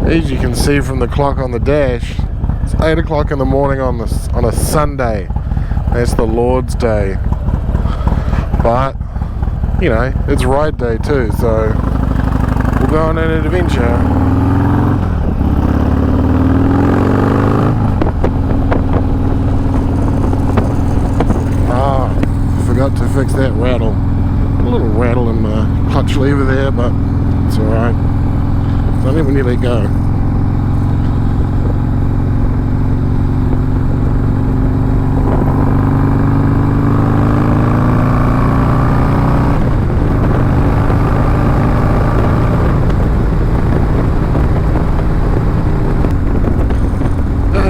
As you can see from the clock on the dash, it's 8 o'clock in the morning on a Sunday. That's the Lord's Day. But, you know, it's ride day too, so we'll go on an adventure. Forgot to fix that rattle. A little rattle in the clutch lever there, but it's alright. It's only when you let go.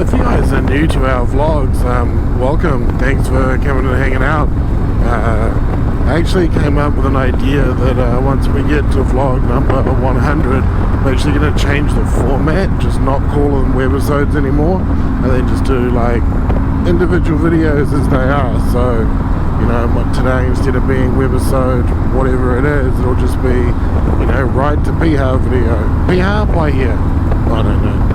If you guys are new to our vlogs, welcome. Thanks for coming and hanging out. I actually came up with an idea that once we get to vlog number 100, I'm actually going to change the format, just not call them webisodes anymore, and then just do like individual videos as they are. So, you know, today instead of being webisode, whatever it is, it'll just be, you know, ride to Piha video. Piha? Why here? I don't know.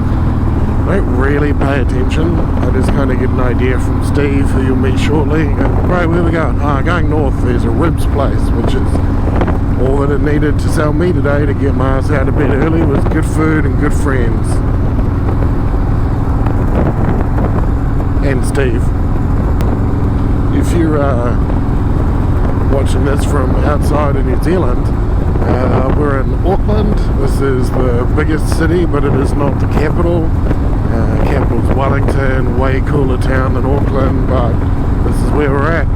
I don't really pay attention. I just kind of get an idea from Steve, who you'll meet shortly. And go, right, where are we going? Going north. There's a ribs place, which is all that it needed to sell me today to get my ass out of bed early, was good food and good friends. And Steve. If you're watching this from outside of New Zealand, we're in Auckland. This is the biggest city, but it is not the capital. Capital's Wellington, way cooler town than Auckland, but this is where we're at.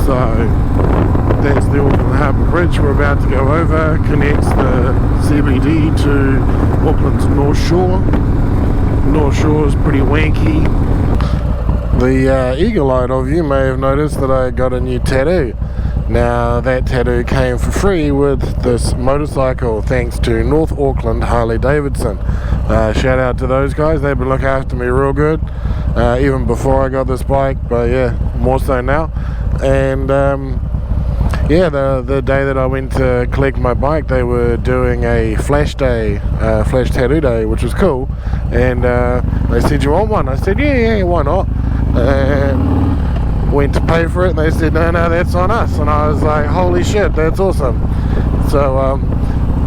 So that's the Auckland Harbour Bridge we're about to go over. Connects the CBD to Auckland's North Shore. North Shore is pretty wanky. The eagle-eyed of you may have noticed that I got a new tattoo. Now that tattoo came for free with this motorcycle, thanks to North Auckland Harley Davidson. Shout out to those guys, they've been looking after me real good, even before I got this bike, but yeah, more so now. And yeah, the day that I went to collect my bike, they were doing a flash day, flash tattoo day, which was cool. And they said, you want one? I said, yeah, why not? Went to pay for it, and they said, no, that's on us. And I was like, holy shit, that's awesome. So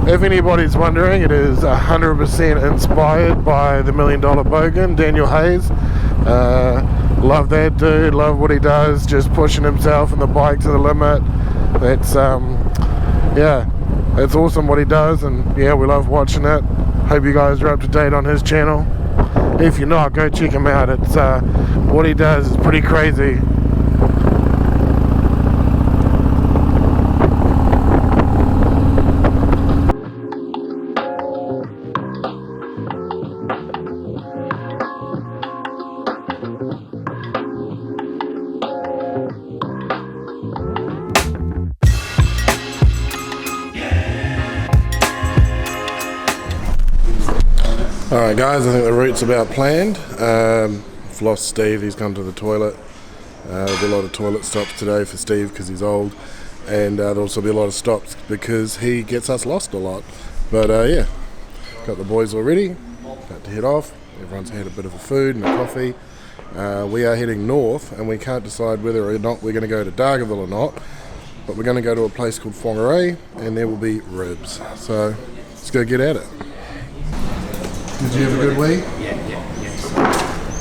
if anybody's wondering, it is 100% inspired by the $1 Million Bogan, Daniel Hayes. Love that dude, love what he does, just pushing himself and the bike to the limit. That's yeah, it's awesome what he does, and yeah, we love watching it. Hope you guys are up to date on his channel. If you're not, go check him out. It's what he does is pretty crazy. Alright guys, I think the route's about planned. I've lost Steve, he's gone to the toilet. There'll be a lot of toilet stops today for Steve because he's old, and there'll also be a lot of stops because he gets us lost a lot. But yeah, got the boys all ready, about to head off. Everyone's had a bit of a food and a coffee. We are heading north, and we can't decide whether or not we're going to go to Dargaville or not, but we're going to go to a place called Whangarei, and there will be ribs. So let's go get at it. Did you have a good week? Yeah.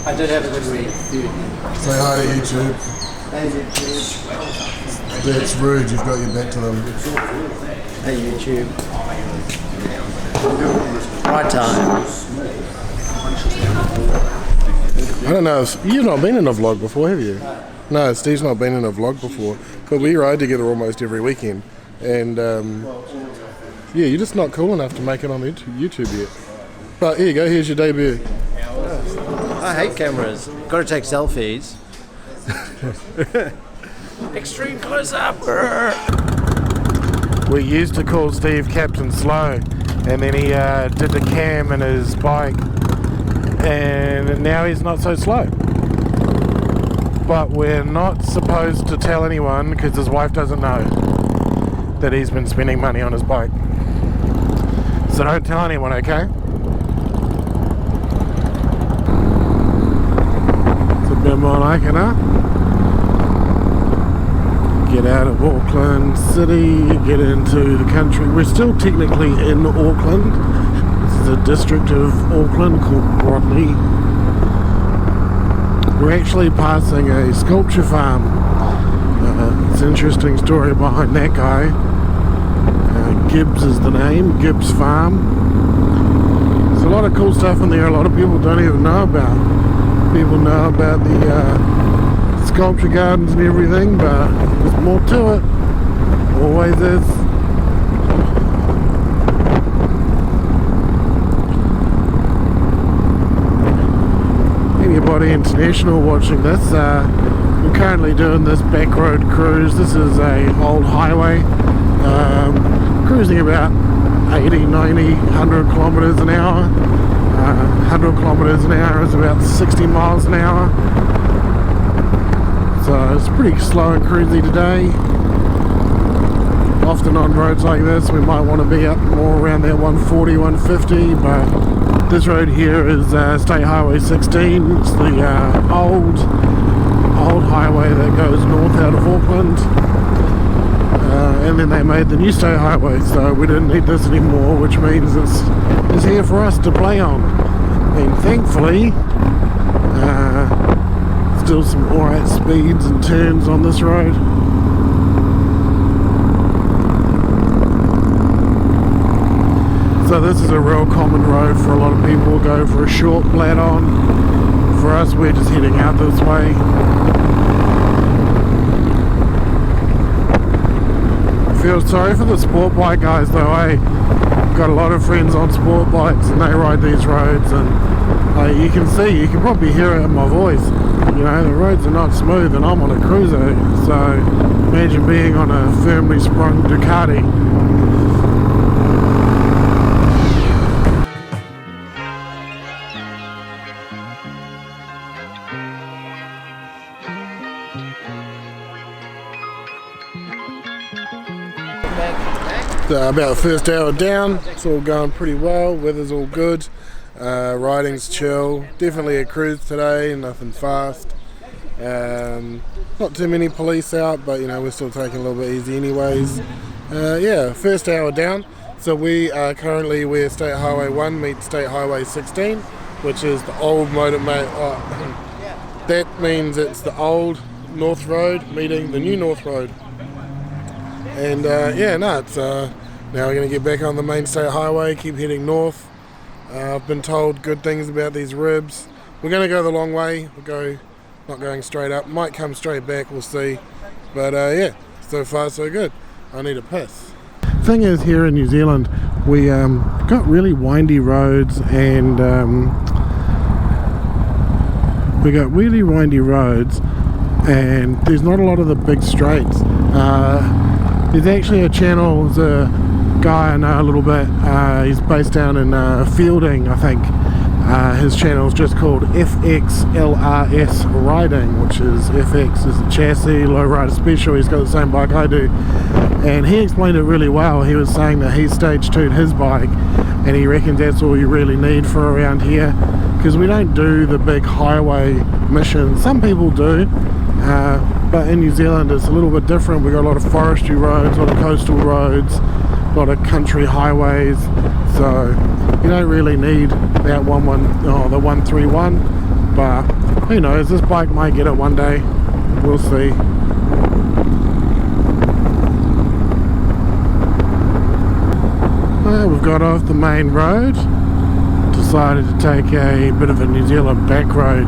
I did have a good week. Say hi to YouTube. Hey YouTube. That's rude, you've got your back to them. Hey YouTube. Right time. I don't know, you've not been in a vlog before, have you? No, Steve's not been in a vlog before, but we ride together almost every weekend. And yeah, you're just not cool enough to make it on YouTube yet. But here you go, here's your debut. I hate cameras. Got to take selfies. Extreme close up. We used to call Steve Captain Slow, and then he did the cam in his bike, and now he's not so slow. But we're not supposed to tell anyone because his wife doesn't know that he's been spending money on his bike. So don't tell anyone, okay? more like it, huh? Get out of Auckland City, get into the country. We're still technically in Auckland. This is a district of Auckland called Broadley. We're actually passing a sculpture farm. It's an interesting story behind that guy. Gibbs is the name, Gibbs Farm. There's a lot of cool stuff in there a lot of people don't even know about. People know about the sculpture gardens and everything, but there's more to it. Always is. Anybody international watching this, we're currently doing this back road cruise. This is a old highway, cruising about 80, 90, 100 kilometers an hour. 100 kilometers an hour is about 60 miles an hour. So it's pretty slow and cruisy today. Often on roads like this we might want to be up more around that 140, 150, but this road here is State Highway 16. It's the old highway that goes north out of Auckland. And then they made the new state highway, so we didn't need this anymore, which means it's here for us to play on. And thankfully, still some alright speeds and turns on this road. So this is a real common road for a lot of people. Go for a short flat on. For us, we're just heading out this way. Feel sorry for the sport bike guys though. Got a lot of friends on sport bikes and they ride these roads, and you can probably hear it in my voice. You know, the roads are not smooth and I'm on a cruiser, so imagine being on a firmly sprung Ducati. About the first hour down, it's all going pretty well, weather's all good, riding's chill, definitely a cruise today, nothing fast, not too many police out, but you know, we're still taking a little bit easy anyways. Yeah, first hour down, so we are currently where State Highway 1 meets State Highway 16, which is the old that means it's the old North Road meeting the new North Road. And it's now we're going to get back on the main state highway, keep heading north. I've been told good things about these ribs. We're going to go the long way. Not going straight up. Might come straight back, we'll see. But yeah, so far so good. I need a piss. Thing is, here in New Zealand, we got really windy roads, and there's not a lot of the big straights. There's actually a channel, there's a guy I know a little bit, he's based down in Fielding, I think. His channel is just called FXLRS Riding, which is FX is the chassis, lowrider special. He's got the same bike I do, and he explained it really well. He was saying that he stage 2'd his bike, and he reckons that's all you really need for around here, because we don't do the big highway missions. Some people do, but in New Zealand it's a little bit different. We've got a lot of forestry roads, a lot of coastal roads, a lot of country highways, so you don't really need that the 131, but who knows, this bike might get it one day, we'll see. Well, we've got off the main road, decided to take a bit of a New Zealand back road.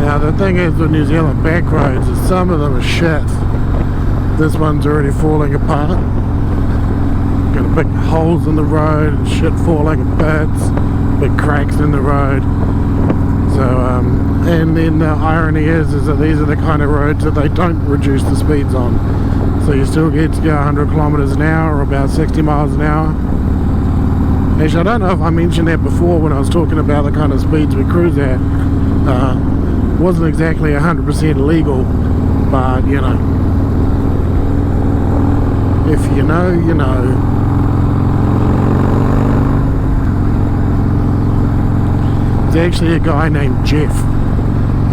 Now the thing is with New Zealand back roads is some of them are shit. This one's already falling apart. Got big holes in the road and shit falling to bits, big cracks in the road. So and then the irony is that these are the kind of roads that they don't reduce the speeds on. So you still get to go 100 kilometers an hour or about 60 miles an hour. Actually, I don't know if I mentioned that before when I was talking about the kind of speeds we cruise at. Wasn't exactly 100% legal, but you know, if you know, you know. There's actually a guy named Jeff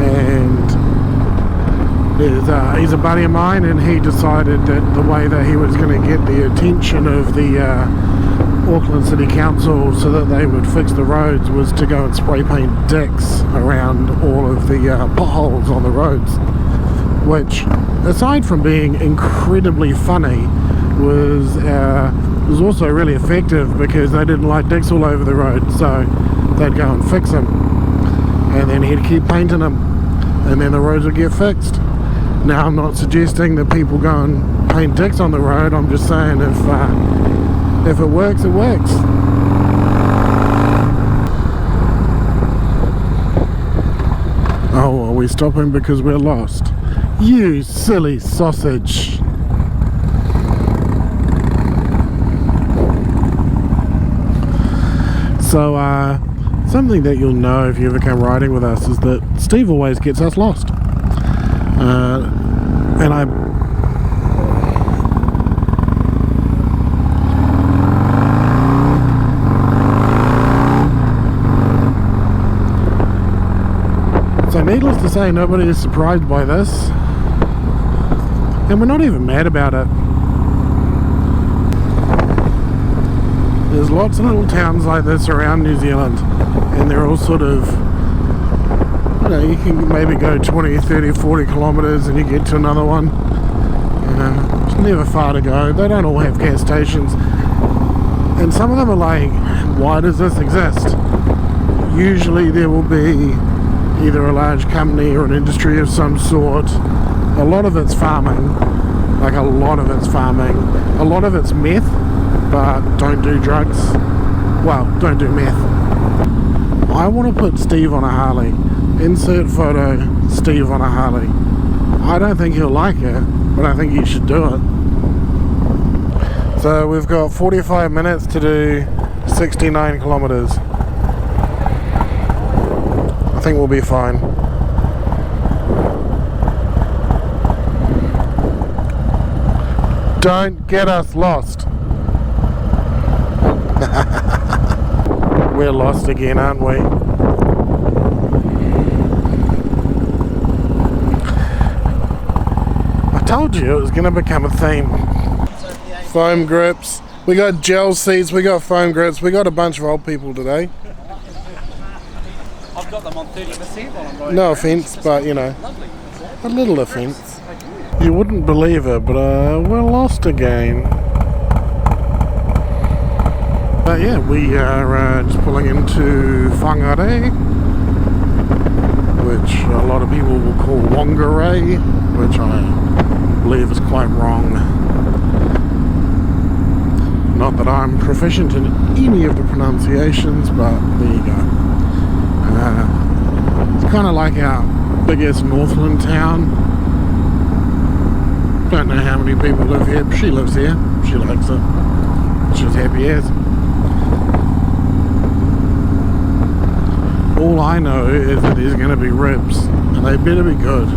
and he's a buddy of mine, and he decided that the way that he was going to get the attention of the Auckland City Council so that they would fix the roads was to go and spray paint dicks around all of the potholes on the roads, which, aside from being incredibly funny, was also really effective because they didn't like dicks all over the road, so they'd go and fix them, and then he'd keep painting them, and then the roads would get fixed. Now, I'm not suggesting that people go and paint dicks on the road. I'm just saying if it works, it works. Oh, are we stopping because we're lost? You silly sausage. So, something that you'll know if you ever come riding with us is that Steve always gets us lost. And so needless to say, nobody is surprised by this, and we're not even mad about it. There's lots of little towns like this around New Zealand, and they're all sort of, you know, you can maybe go 20, 30, 40 kilometres and you get to another one. It's never far to go. They don't all have gas stations, and some of them are like, why does this exist? Usually there will be either a large company or an industry of some sort. A lot of it's farming, like a lot of it's farming. A lot of it's meth, but don't do drugs. Well, don't do meth. I want to put Steve on a Harley. Insert photo, Steve on a Harley. I don't think he'll like it, but I think you should do it. So we've got 45 minutes to do 69 kilometres. I think we'll be fine. Don't get us lost. We're lost again, aren't we? I told you it was going to become a theme. Foam grips. We got gel seats, we got foam grips, we got a bunch of old people today. I've got them on 30% while I'm riding. No offence, but you know, a little offence. You wouldn't believe it, but we're lost again. But yeah, we are just pulling into Whangarei, which a lot of people will call Whangarei, which I believe is quite wrong. Not that I'm proficient in any of the pronunciations, but there you go. It's kind of like our biggest Northland town. Don't know how many people live here, but she lives here. She likes it. She's happy as. All I know is that there's going to be ribs, and they better be good.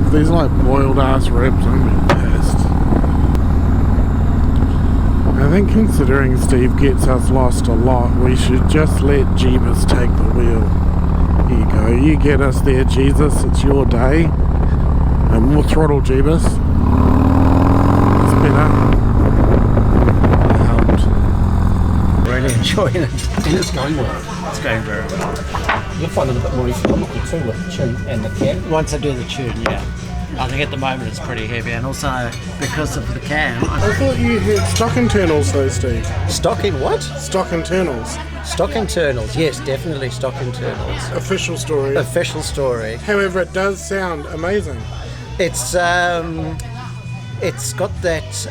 If there's like boiled ass ribs, I'm going to be pissed. I think considering Steve gets us lost a lot, we should just let Jeebus take the wheel. Here you go, you get us there, Jesus, it's your day. And we'll throttle Jeebus. It's better. Really enjoying it. And it's going well. It's going very well. You'll find it a bit more economical too with the tune and the cam. Once I do the tune, yeah. I think at the moment it's pretty heavy, and also because of the cam. I thought you had stock internals though, Steve. Stock in what? Stock internals. Stock internals, yes, definitely stock internals. Official story. Official story. However, it does sound amazing. It's got that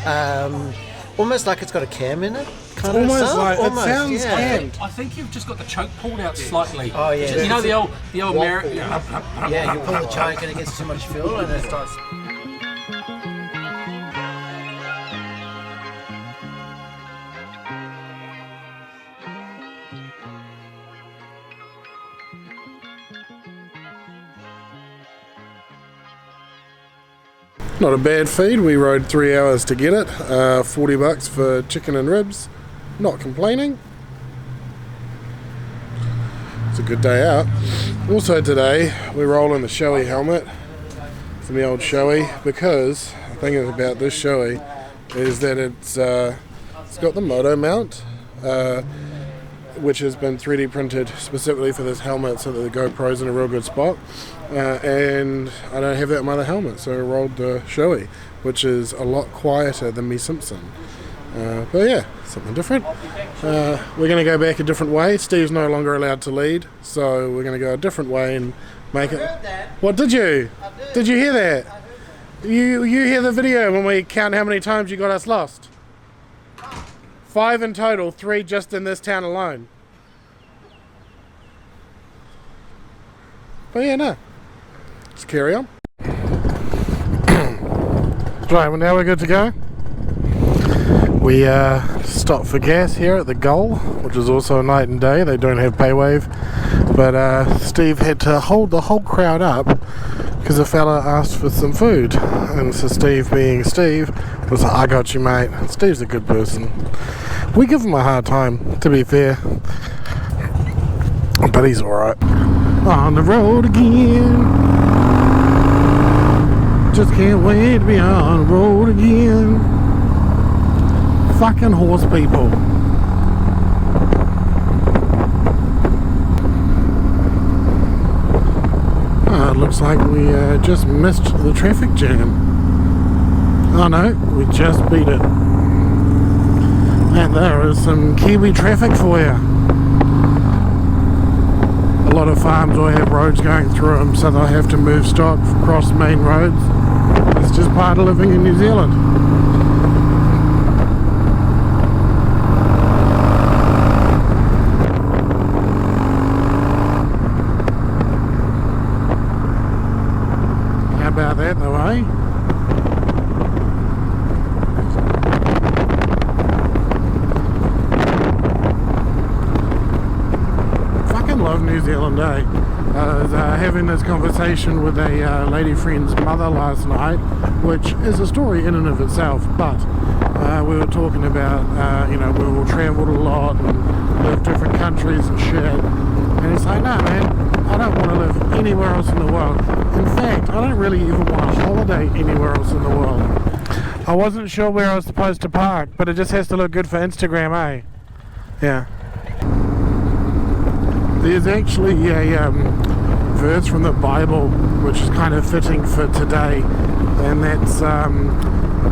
almost like it's got a cam in it. Kind Almost of like almost, it sounds yeah. cammed. I think you've just got the choke pulled out slightly. Oh yeah. You know the old American. Yeah, you pull the choke and it gets too much fuel and it starts. Not a bad feed. We rode 3 hours to get it. $40 for chicken and ribs. Not complaining. It's a good day out. Also today, we're rolling the Shoei helmet from the old Shoei, because the thing about this Shoei is that it's got the Moto mount, which has been 3D printed specifically for this helmet so that the GoPro's in a real good spot. And I don't have that in my other helmet, so I rolled the Shoei, which is a lot quieter than me Simpson. But yeah, something different. We're going to go back a different way. Steve's no longer allowed to lead, so we're going to go a different way and make it. What did you? Did you hear that? You hear the video when we count how many times you got us lost? 5 in total, 3 just in this town alone. But yeah, no. Let's carry on. Right, well now we're good to go. We stopped for gas here at the Goal, which is also a night and day. They don't have PayWave. But Steve had to hold the whole crowd up because a fella asked for some food. And so Steve, being Steve, was like, I got you, mate. Steve's a good person. We give him a hard time, to be fair. But he's alright. On the road again. Just can't wait to be on the road again. Fucking horse people. Oh, it looks like we just missed the traffic jam. Oh no, we just beat it. And there is some Kiwi traffic for you. A lot of farms will have roads going through them, so they'll have to move stock across main roads. It's just part of living in New Zealand. How about that though, eh? Love New Zealand, eh? I was having this conversation with a lady friend's mother last night, which is a story in and of itself, but we were talking about, you know, we all travelled a lot and lived different countries and shit, and it's like, no man, I don't want to live anywhere else in the world. In fact, I don't really even want a holiday anywhere else in the world. I wasn't sure where I was supposed to park, but it just has to look good for Instagram, eh? Yeah. There's actually a verse from the Bible which is kind of fitting for today, and that's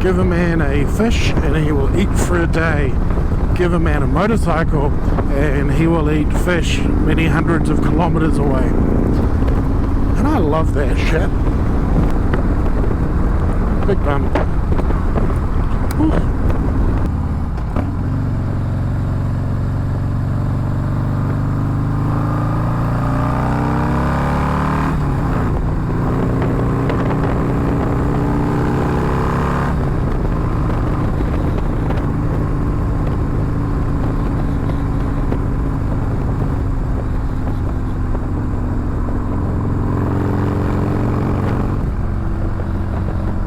give a man a fish and he will eat for a day. Give a man a motorcycle and he will eat fish many hundreds of kilometers away. And I love that shit. Big bum. Ooh.